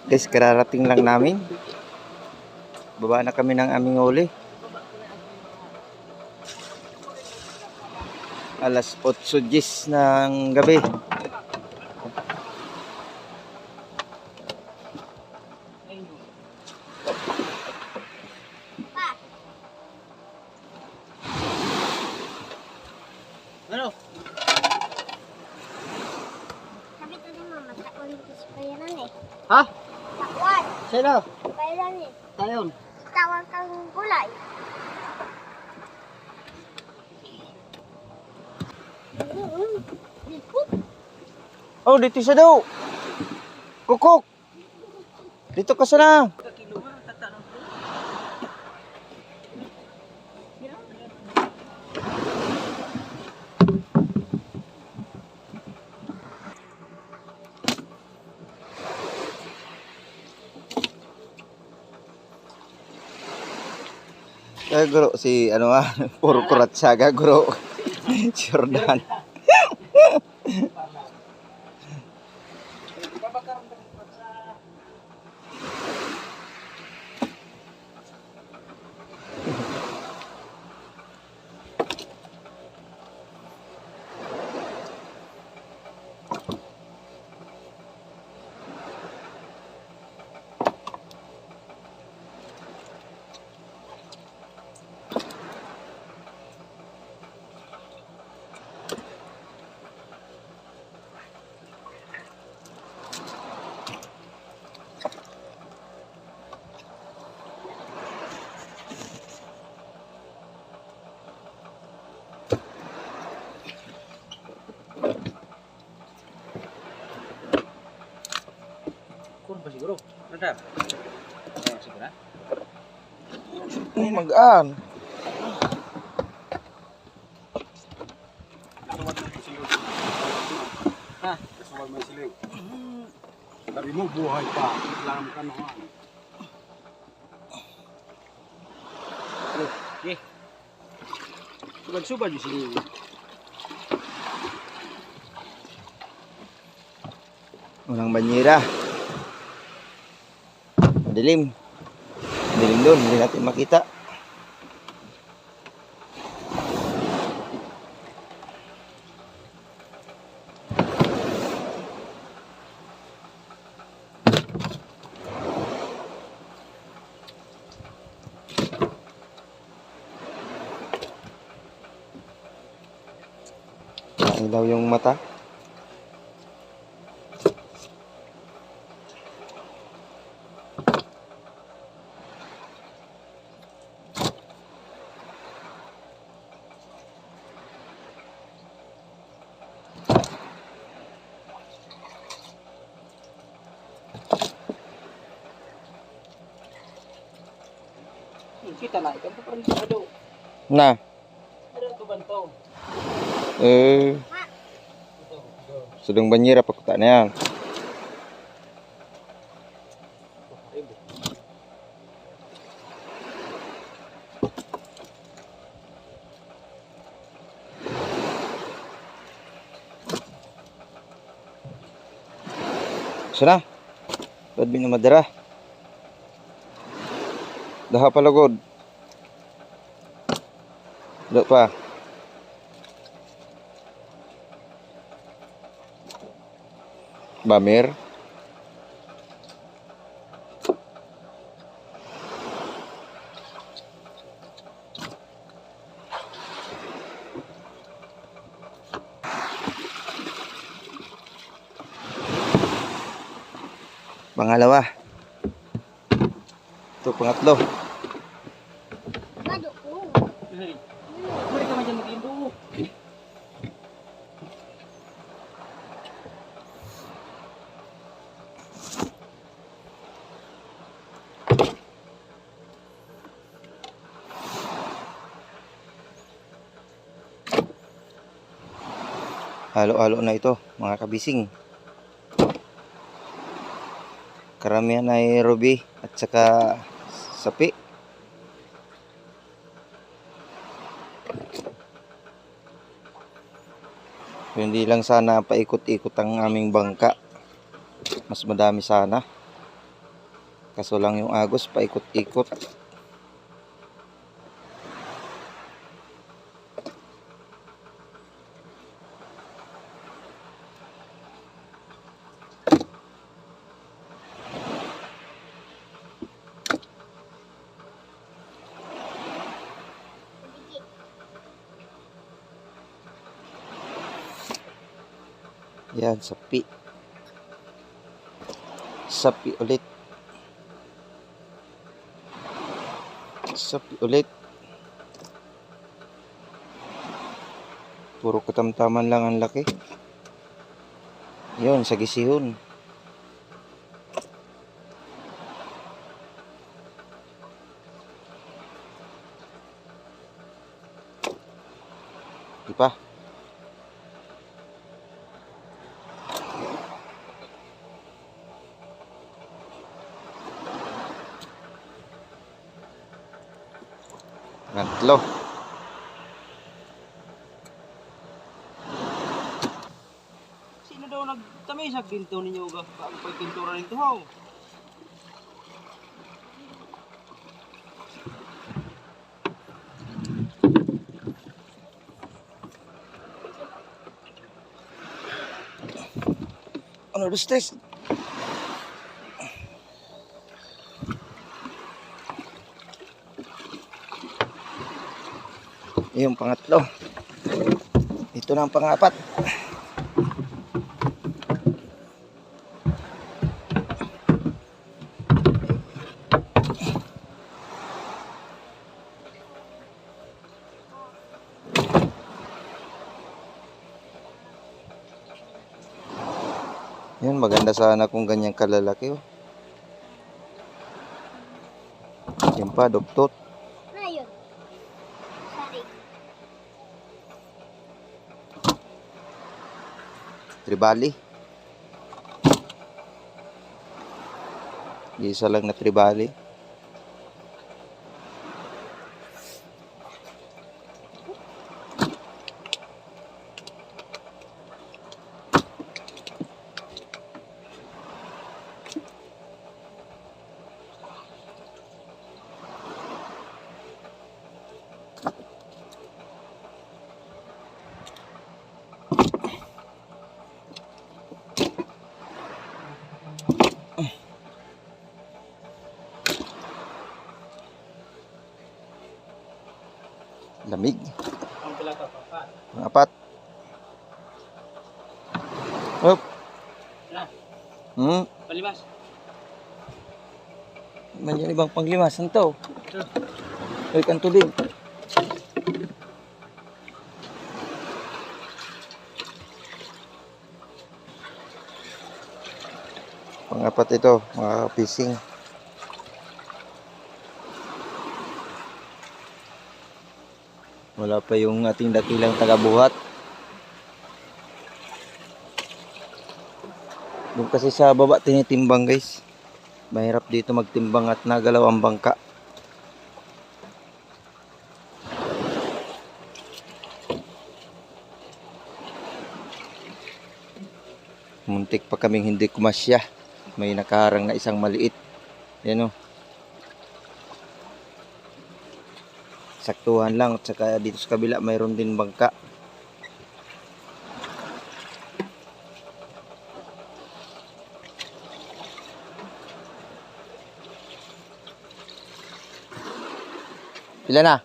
Guys, kararating lang namin. Baba na kami ng aming huli. Alas 8:10 ng gabi. Ano? Sabi ko din mama, takwan ko sa bayaran eh. Ha? Takwan! Sino? Bayaran eh. Tayon. Tawag kang gulay. Oh, dito siya daw. Kukuk. Dito ka sana. Guro si ano puro kuratsaga guro. Jordan. Kurang pa siguro. Radap. Siguro na. Magaan. Ha? Kasawag may siliw. Sabi mo, buhay pa. Alam ka naman. Okay. Subad-subad yung siliw. Unang banyera. Madilim. Madilim doon, hindi natin makita. Ilaw yung mata. Kita na. Ikaw pa rin sa do. Na. Ano ito bantaw? Sudong banyera pakuta na yan. Sana. Badbi na madara. Daha palagod. Dok pa. Bamir. Pangalawa. Ito pangatlo. Bado ko. Mari ka dyan mag-indo. Halo-halo na ito mga kabising. Karamihan ay ruby at saka sapi. Hindi lang sana paikot-ikot ang aming bangka. Mas madami sana. Kaso lang yung agos paikot-ikot. Yan, sapi. Sapi ulit. Sapi ulit. Puro katamtaman lang ang laki. Yun, sa gisihon. Di pa. Tatlo. Sino daw nagtamisag dito ninyo ga ang pagpintura nito ho? Ano, dos, tres? Yung pangatlo. Ito na ang pangapat. Yun, maganda sana kung ganyan kalalaki. Oh. Yan pa, duktot. Na yun. Sorry. Tribali. Isa lang na tribali. Lamig. Ang pila ka papat. Ang apat. Hop. Na, palimas. Man yan ibang panglimasan to. Ay, kanto din. Pangapat ito, mga pising. Wala pa yung ating dakilang tagabuhat. Doon kasi sa baba tinitimbang, guys. Mahirap dito magtimbang at nagalaw ang bangka. Muntik pa kaming hindi kumasya. May nakaharang na isang maliit. Yan o. Saktuhan lang. At saka dito sa kabila mayroon din bangka. Pila na?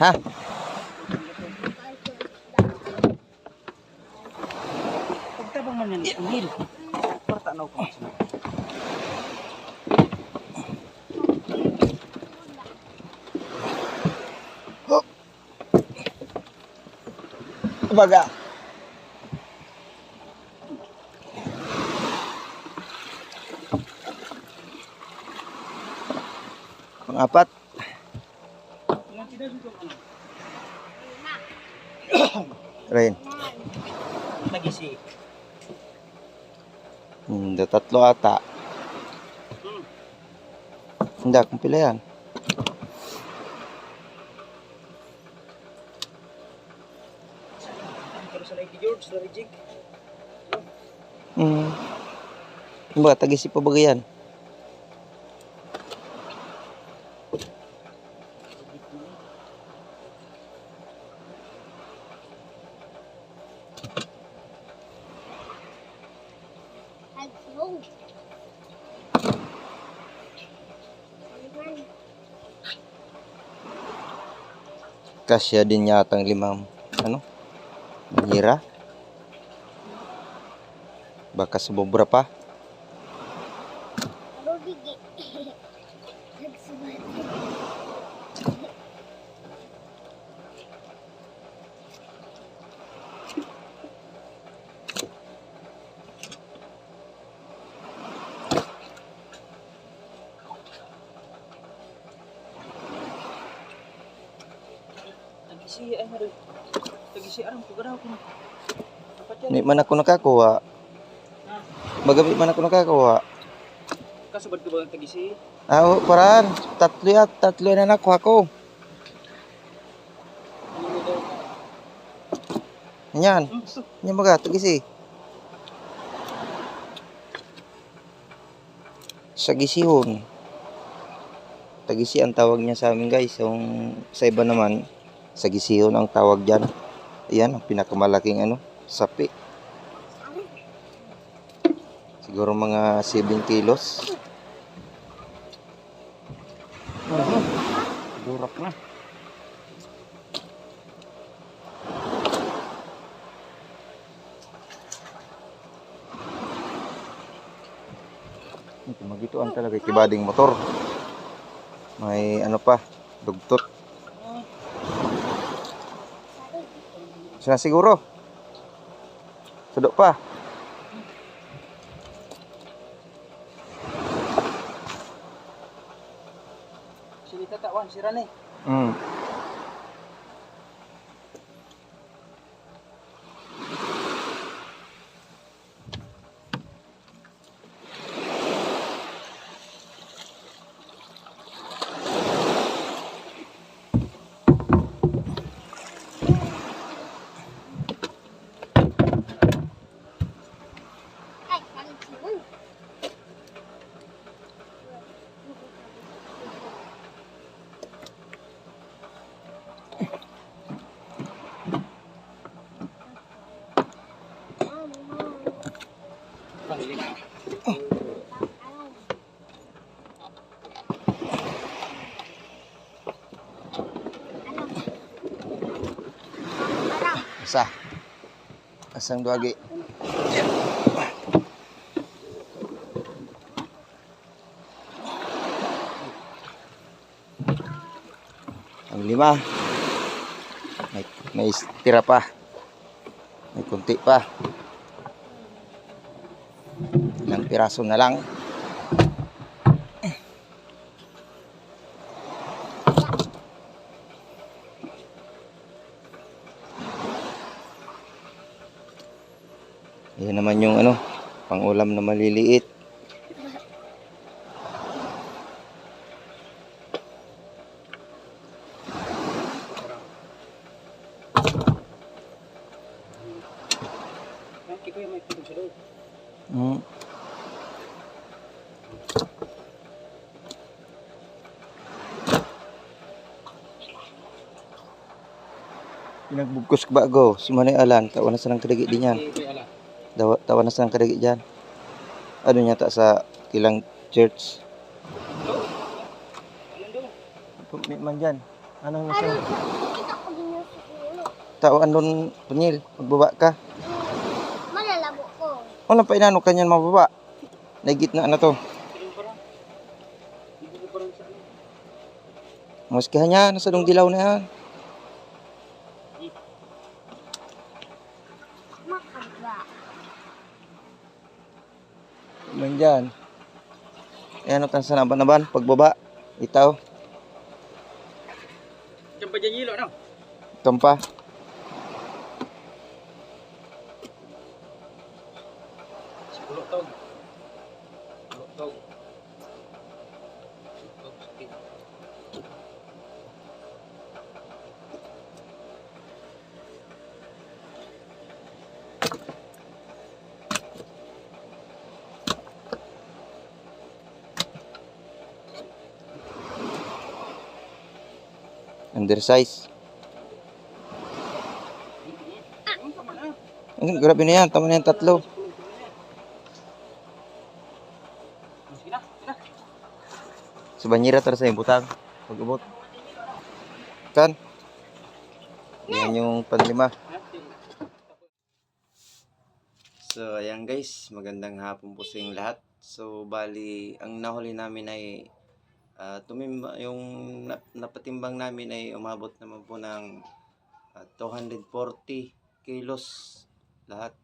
Ha? Pagtabang man yan, umil. Porta na ako. Baga. Pang-apat. Rain. Nagisi. Tatlo ata. Hindi, kung pila yan. Pero sa Nike George, na rejig. Ba, tagisi pa ba yan? Hello. Kasya din yata ang limang, ano? Manira? Baka sumobra pa. Ano bigi? Nagsubat. Tagisi ay hari. Tagisi arang pagadaw ko. Dapat yan. Di man ako nakakuha. Magabi man ako nakakuha. Kasabad ko ba ang tagisi? Oo, paran. Tatlo na nakuha ko. Ano mo daw? Yan. So, Yan baga, tagisi. Sagisihon. Tagisi ang tawag niya sa amin guys. Yung sa iba naman, sagisihon ang tawag dyan. Ayan, ang pinakamalaking ano, sapi. Siguro mga 7 kilos. Durak na. Magituan talaga kibading motor. May ano pa, dugtot. Sana siguro. Sudok pa. sini tatawan si Rane. Hmm. Ay, nagsubat. Asa? Asang duagi? Ang 5. May tira pa. May kunti pa. Ilang piraso na lang. Yan naman yung ano, pang-ulam na maliliit. Ay, kiko yung may pitong sa loob. Hmm. Pinagbugkos ba go? Sumanay alan, tawa na sa nang kadagi din yan. Kay ala. Tawa na sa nang kadagi dyan. Ano niya ta sa ilang church? Ano daw? Man dyan. Anong nasa? Kita ko din yung sukulo. Tawan doon, Panyil. Magbaba ka. Malalabo ko. Wala pa inano kanyan mababa. Naigitna na to. Pero parang hindi ko parang sa ano. Maskihan niya, nasa dong dilaw na yan. Makagwa. Man dyan. Ayan o sa naban-naban, pagbaba. Itaw, Diyan pa dyan yelo, ano? kampa. Pulo tog. Pulo tog. Tog, sakit. Undersize. Tama na. Grabe na yan. Tama na yan, 3. Sige na, sige na. Sa banyera tara sa yung butang. Pag-ubot. Kan? Yan yung panlima. So, ayan guys. Magandang hapon po sa inyong lahat. So, bali, ang nahuli namin ay yung napatimbang namin ay umabot naman po ng 240 kilos lahat.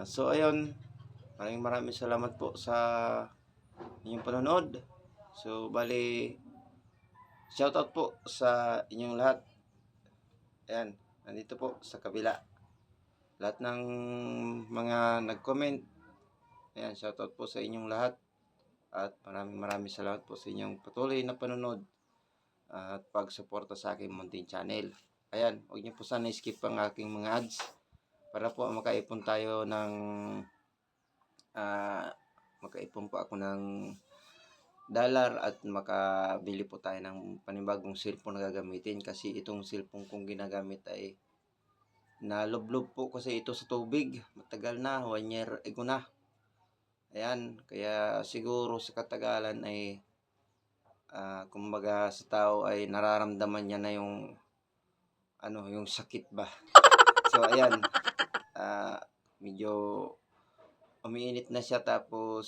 So, ayun. Maraming salamat po sa inyong panonood. So, bali, shoutout po sa inyong lahat. Ayan, nandito po sa kabila. Lahat ng mga nag-comment. Ayan, shoutout po sa inyong lahat. At maraming salamat po sa inyong patuloy na panonood at pagsuporta sa aking munting channel. Ayan, huwag niyo po sana skip ang aking mga ads para po makaipon tayo ng makaipon po ako ng dollar at makabili po tayo ng panibagong cellphone na gagamitin, kasi itong cellphone kong ginagamit ay nalublob po kasi ito sa tubig. Matagal na, 1 year ago na. Ayan, kaya siguro sa katagalan ay kumbaga sa tao ay nararamdaman niya na yung yung sakit ba. So ayan, medyo umiinit na siya, tapos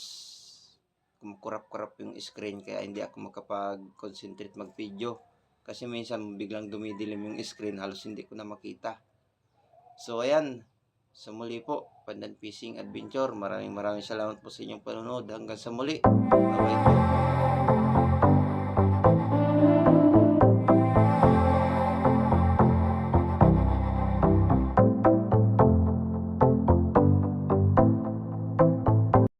kumukurap-kurap yung screen, kaya hindi ako makapag-concentrate mag-video. Kasi minsan biglang dumidilim yung screen, halos hindi ko na makita. So ayan, sa muli po, Pandan Fishing Adventure. Maraming salamat po sa inyong panonood. Hanggang sa muli. Bye-bye po.